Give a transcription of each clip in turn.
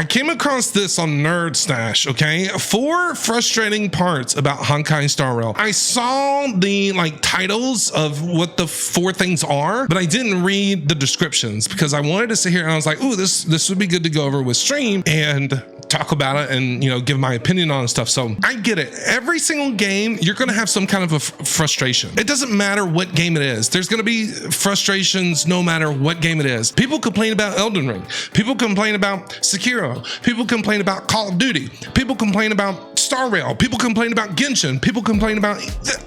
I came across this on Nerd Stash, okay? 4 frustrating parts about Honkai Star Rail. I saw the titles of what the 4 things are, but I didn't read the descriptions because I wanted to sit here and I was like, ooh, this would be good to go over with stream and talk about it and, you know, give my opinion on stuff. So I get it. Every single game, you're going to have some kind of a frustration. It doesn't matter what game it is. There's going to be frustrations no matter what game it is. People complain about Elden Ring. People complain about Sekiro. People complain about Call of Duty. People complain about Star Rail. People complain about Genshin. People complain about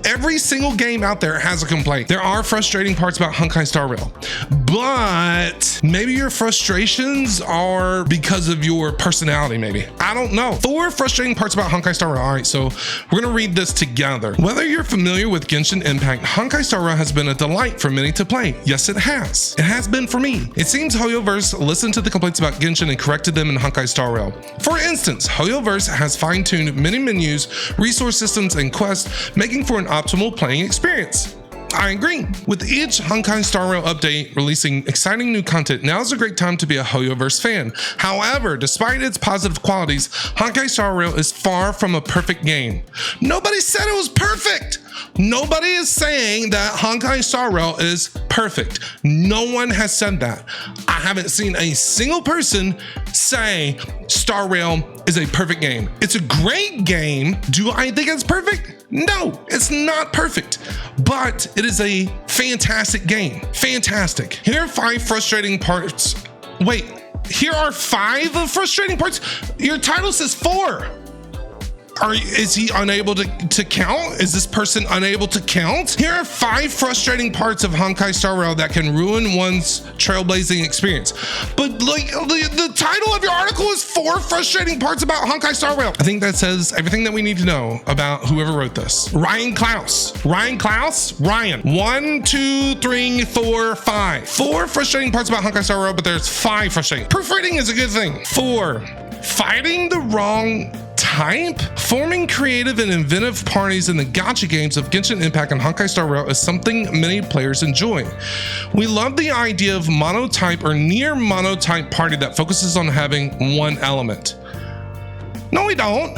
every single game out there has a complaint. There are frustrating parts about Honkai Star Rail, but maybe your frustrations are because of your personality. Maybe, I don't know. 4 frustrating parts about Honkai Star Rail. All right, so we're gonna read this together. Whether you're familiar with Genshin Impact, Honkai Star Rail has been a delight for many to play. Yes, it has. It has been for me. It seems hoyoverse listened to the complaints about Genshin and corrected them in Honkai Star Rail. For instance, hoyoverse has fine-tuned many menus, resource systems, and quests, making for an optimal playing experience. I agree. With each Honkai Star Rail update releasing exciting new content, now is a great time to be a hoyoverse fan. However, despite its positive qualities, Honkai Star Rail is far from a perfect game. Nobody said it was perfect. Nobody is saying that Honkai Star Rail is perfect. No one has said that. I haven't seen a single person say Star Rail is a perfect game. It's a great game. Do I think it's perfect? No, it's not perfect, but it is a fantastic game. Fantastic. Here are 5 frustrating parts. Wait, here are 5 frustrating parts? Your title says 4. Is he unable to count? Is this person unable to count? Here are 5 frustrating parts of Honkai Star Rail that can ruin one's trailblazing experience. But the title of your article is 4 frustrating parts about Honkai Star Rail. I think that says everything that we need to know about whoever wrote this. Ryan Klaus. Ryan. 1, 2, 3, 4, 5. 4 frustrating parts about Honkai Star Rail, but there's 5 frustrating. Proofreading is a good thing. 4, fighting the wrong type? Forming creative and inventive parties in the gacha games of Genshin Impact and Honkai Star Rail is something many players enjoy. We love the idea of monotype or near monotype party that focuses on having one element. No, we don't.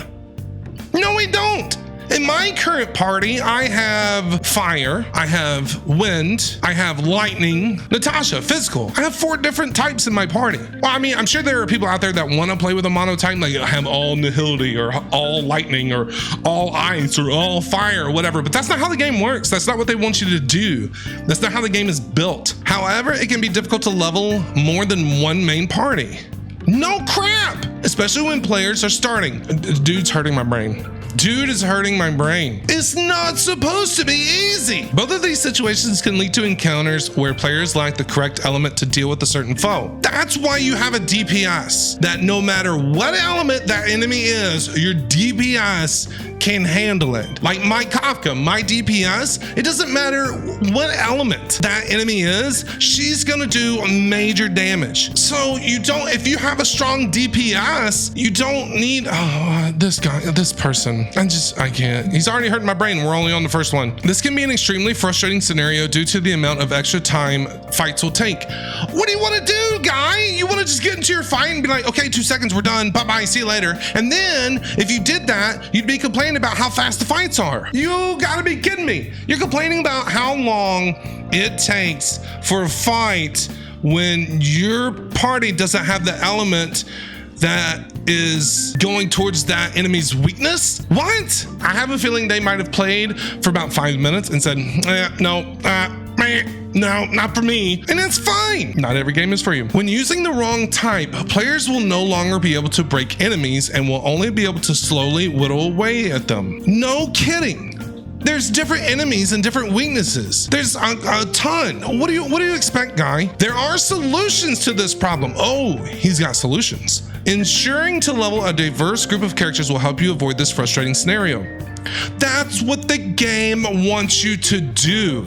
No, we don't. In my current party, I have fire, I have wind, I have lightning, Natasha, physical. I have 4 different types in my party. Well, I mean, I'm sure there are people out there that want to play with a monotype, like have all nihility or all lightning or all ice or all fire or whatever, but that's not how the game works. That's not what they want you to do. That's not how the game is built. However, it can be difficult to level more than one main party. No crap, especially when players are starting. Dude's hurting my brain. Dude is hurting my brain. It's not supposed to be easy. Both of these situations can lead to encounters where players lack the correct element to deal with a certain foe. That's why you have a DPS, that no matter what element that enemy is, your DPS can handle it. Like my Kafka, my DPS, it doesn't matter what element that enemy is, she's gonna do major damage. So you don't, if you have a strong DPS, you don't need, this person. I can't. He's already hurting my brain. We're only on the first one. This can be an extremely frustrating scenario due to the amount of extra time fights will take. What do you want to do, guy? You want to just get into your fight and be like, okay, 2 seconds, we're done. Bye-bye, see you later. And then if you did that, you'd be complaining about how fast the fights are. You gotta be kidding me. You're complaining about how long it takes for a fight when your party doesn't have the element that is going towards that enemy's weakness? What? I have a feeling they might have played for about 5 minutes and said, no, not for me. And that's fine. Not every game is for you. When using the wrong type, players will no longer be able to break enemies and will only be able to slowly whittle away at them. No kidding. There's different enemies and different weaknesses. There's a ton. What do you expect, guy? There are solutions to this problem. Oh, he's got solutions. Ensuring to level a diverse group of characters will help you avoid this frustrating scenario. That's what the game wants you to do.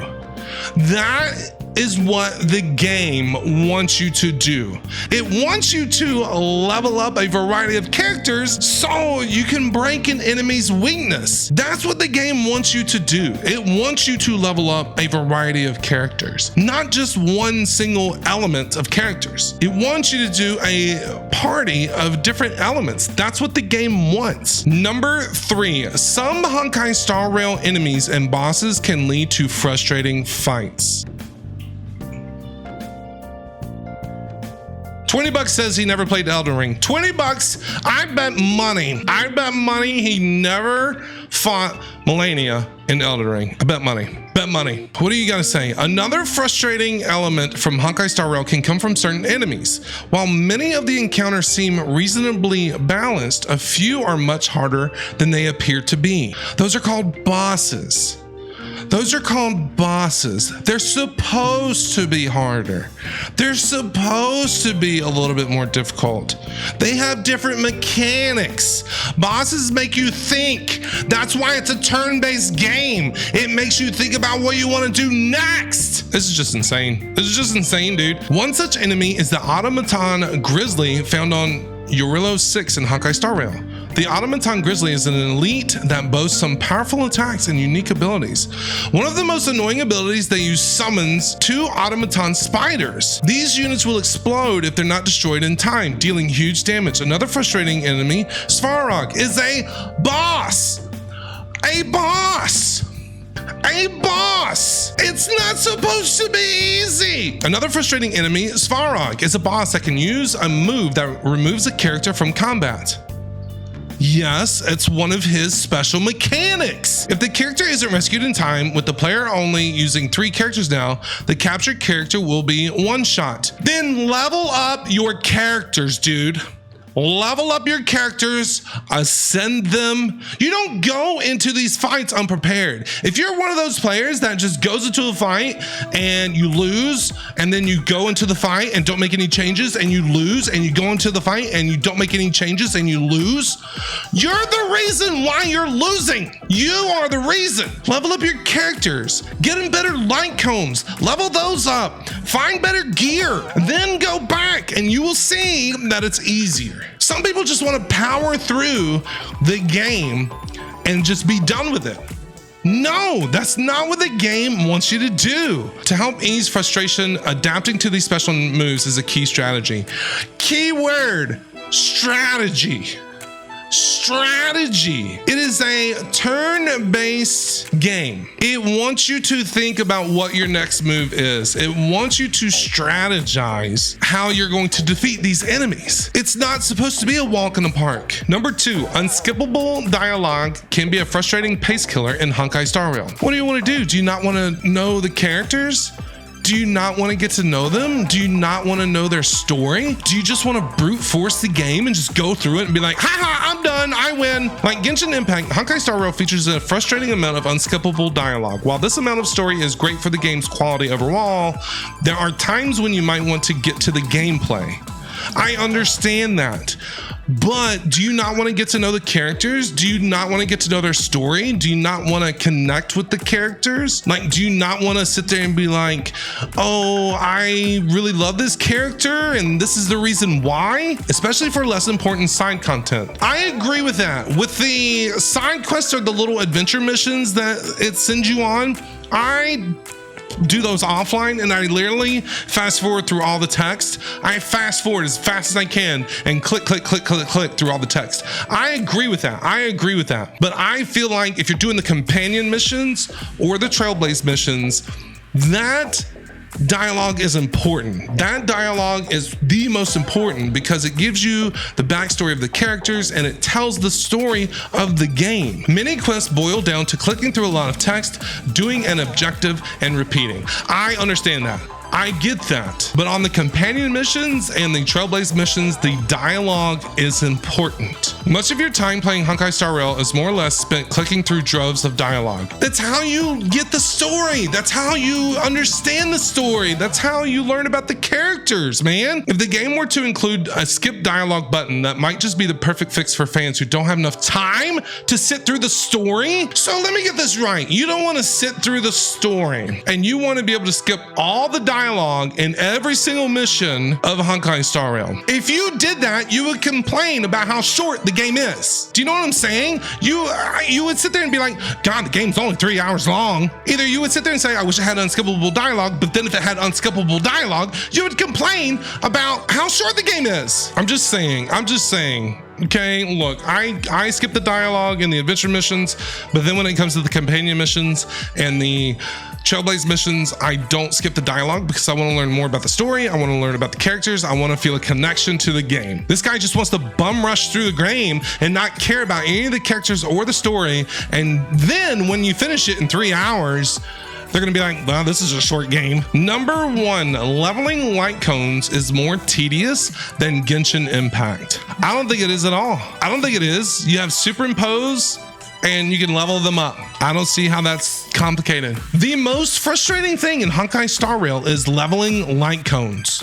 That is what the game wants you to do. It wants you to level up a variety of characters so you can break an enemy's weakness. That's what the game wants you to do. It wants you to level up a variety of characters, not just one single element of characters. It wants you to do a party of different elements. That's what the game wants. Number 3, some Honkai Star Rail enemies and bosses can lead to frustrating fights. $20 says he never played Elden Ring. $20, I bet money he never fought Melania in Elden Ring. I bet money. Bet money. What do you gotta say? Another frustrating element from Honkai Star Rail can come from certain enemies. While many of the encounters seem reasonably balanced, a few are much harder than they appear to be. Those are called bosses. They're supposed to be harder. They're supposed to be a little bit more difficult. They have different mechanics. Bosses make you think. That's why it's a turn-based game. It makes you think about what you want to do next. This is just insane. Dude. One such enemy is the Automaton Grizzly found on Yorilo 6 in Honkai Star Rail. The Automaton Grizzly is an elite that boasts some powerful attacks and unique abilities. One of the most annoying abilities they use summons 2 automaton spiders. These units will explode if they're not destroyed in time, dealing huge damage. Another frustrating enemy, Svarog, is a boss. It's not supposed to be easy. Another frustrating enemy, Svarog, is a boss that can use a move that removes a character from combat. Yes, it's one of his special mechanics. If the character isn't rescued in time, with the player only using 3 characters now, the captured character will be one-shot. Then level up your characters, dude. Level up your characters, ascend them. You don't go into these fights unprepared. If you're one of those players that just goes into a fight and you lose, and then you go into the fight and don't make any changes, and you lose, and you go into the fight and you don't make any changes and you lose, you're the reason why you're losing. You are the reason. Level up your characters. Get in better light cones. Level those up. Find better gear. Then go back and you will see that it's easier. Some people just want to power through the game and just be done with it. No, that's not what the game wants you to do. To help ease frustration, adapting to these special moves is a key strategy. Keyword, strategy. It is a turn-based game. It wants you to think about what your next move is. It wants you to strategize how you're going to defeat these enemies. It's not supposed to be a walk in the park. Number 2, unskippable dialogue can be a frustrating pace killer in Honkai Star Rail. What do you want to do? Do you not want to know the characters? Do you not want to get to know them? Do you not want to know their story? Do you just want to brute force the game and just go through it and be like, haha, I'm done, I win? Like Genshin Impact, Honkai Star Rail features a frustrating amount of unskippable dialogue. While this amount of story is great for the game's quality overall, there are times when you might want to get to the gameplay. I understand that. But do you not want to get to know the characters? Do you not want to get to know their story? Do you not want to connect with the characters? Like, do you not want to sit there and be like, oh, I really love this character and this is the reason why? Especially for less important side content. I agree with that. With the side quests or the little adventure missions that it sends you on, I do those offline and I literally fast forward through all the text. I fast forward as fast as I can and click through all the text. I agree with that. But I feel like if you're doing the companion missions or the Trailblaze missions, that dialogue is important. That dialogue is the most important because it gives you the backstory of the characters and it tells the story of the game. Many quests boil down to clicking through a lot of text, doing an objective, and repeating. I understand that. I get that. But on the companion missions and the Trailblaze missions, the dialogue is important. Much of your time playing Honkai Star Rail is more or less spent clicking through droves of dialogue. That's how you get the story. That's how you understand the story. That's how you learn about the characters. characters, man. If the game were to include a skip dialogue button, that might just be the perfect fix for fans who don't have enough time to sit through the story. So let me get this right. You don't want to sit through the story and you want to be able to skip all the dialogue in every single mission of Honkai Star Rail. If you did that, you would complain about how short the game is. Do you know what I'm saying? You would sit there and be like, God, the game's only 3 hours long. Either you would sit there and say, I wish it had unskippable dialogue, but then if it had unskippable dialogue, you would complain about how short the game is. I'm just saying. Okay, look, I skip the dialogue in the adventure missions, but then when it comes to the companion missions and the Trailblaze missions, I don't skip the dialogue because I want to learn more about the story. I want to learn about the characters. I want to feel a connection to the game. This guy just wants to bum rush through the game and not care about any of the characters or the story. And then when you finish it in 3 hours, they're gonna be like, well, this is a short game. Number 1, leveling light cones is more tedious than Genshin Impact. I don't think it is at all. I don't think it is. You have superimpose and you can level them up. I don't see how that's complicated. The most frustrating thing in Honkai Star Rail is leveling light cones.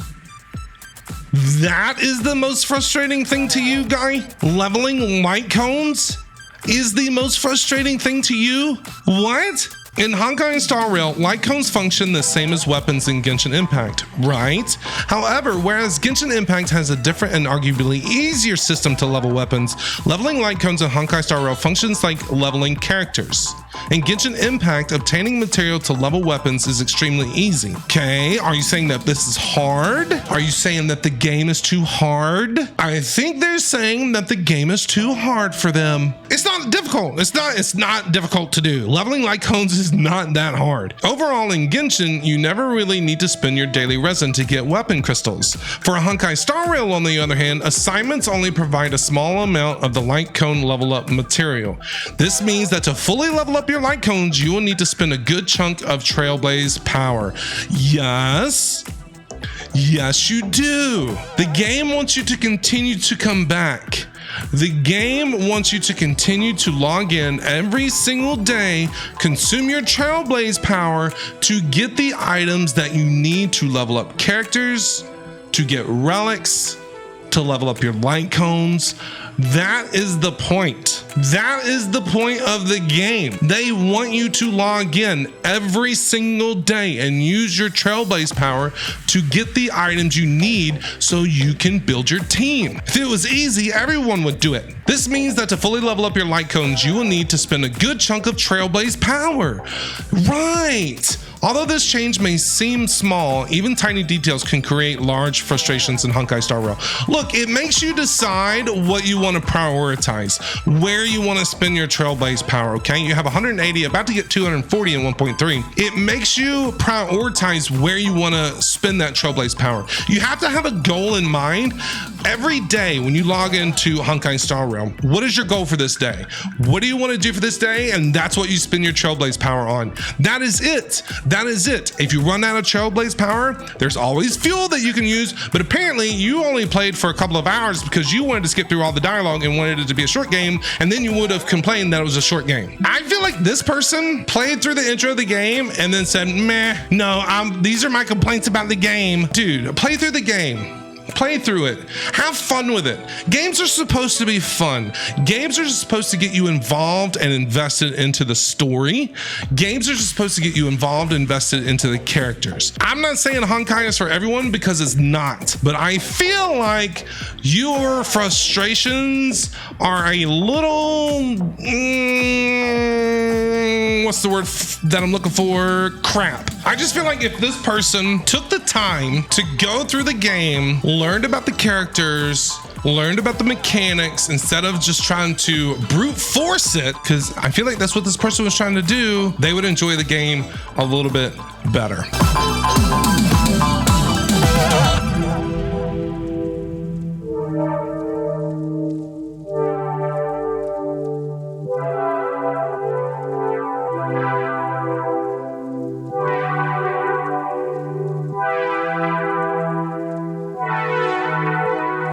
That is the most frustrating thing to you, guy? Leveling light cones is the most frustrating thing to you? What? In Honkai Star Rail, light cones function the same as weapons in Genshin Impact, right? However, whereas Genshin Impact has a different and arguably easier system to level weapons, leveling light cones in Honkai Star Rail functions like leveling characters. In Genshin Impact, obtaining material to level weapons is extremely easy. Okay, are you saying that this is hard? Are you saying that the game is too hard? I think they're saying that the game is too hard for them. It's not difficult. It's not difficult to do. Leveling light cones is not that hard. Overall, in Genshin, you never really need to spend your daily resin to get weapon crystals. For a Honkai Star Rail, on the other hand, assignments only provide a small amount of the light cone level up material. This means that to fully level up your light cones, you will need to spend a good chunk of Trailblaze power. Yes, you do. The game wants you to continue to come back. The game wants you to continue to log in every single day, consume your Trailblaze power to get the items that you need to level up characters, to get relics, to level up your light cones. That is the point. That is the point of the game. They want you to log in every single day and use your Trailblaze power to get the items you need so you can build your team. If it was easy, everyone would do it. This means that to fully level up your light cones, you will need to spend a good chunk of Trailblaze power. Right. Although this change may seem small, even tiny details can create large frustrations in Honkai Star Rail. Look, it makes you decide what you want to prioritize, where you want to spend your Trailblaze power, okay? You have 180, about to get 240 in 1.3. It makes you prioritize where you want to spend that Trailblaze power. You have to have a goal in mind. Every day when you log into Honkai Star Rail, what is your goal for this day? What do you want to do for this day? And that's what you spend your Trailblaze power on. That is it. That is it. If you run out of Trailblaze power, there's always fuel that you can use, but apparently you only played for a couple of hours because you wanted to skip through all the dialogue and wanted it to be a short game, and then you would have complained that it was a short game. I feel like this person played through the intro of the game and then said, meh, no, these are my complaints about the game. Dude, play through the game. Play through it. Have fun with it. Games are supposed to be fun. Games are supposed to get you involved and invested into the story. Games are supposed to get you involved and invested into the characters. I'm not saying Honkai is for everyone because it's not, but I feel like your frustrations are a little, what's the word that I'm looking for? Crap. I just feel like if this person took the time to go through the game, learned about the characters, learned about the mechanics, instead of just trying to brute force it, because I feel like that's what this person was trying to do, they would enjoy the game a little bit better.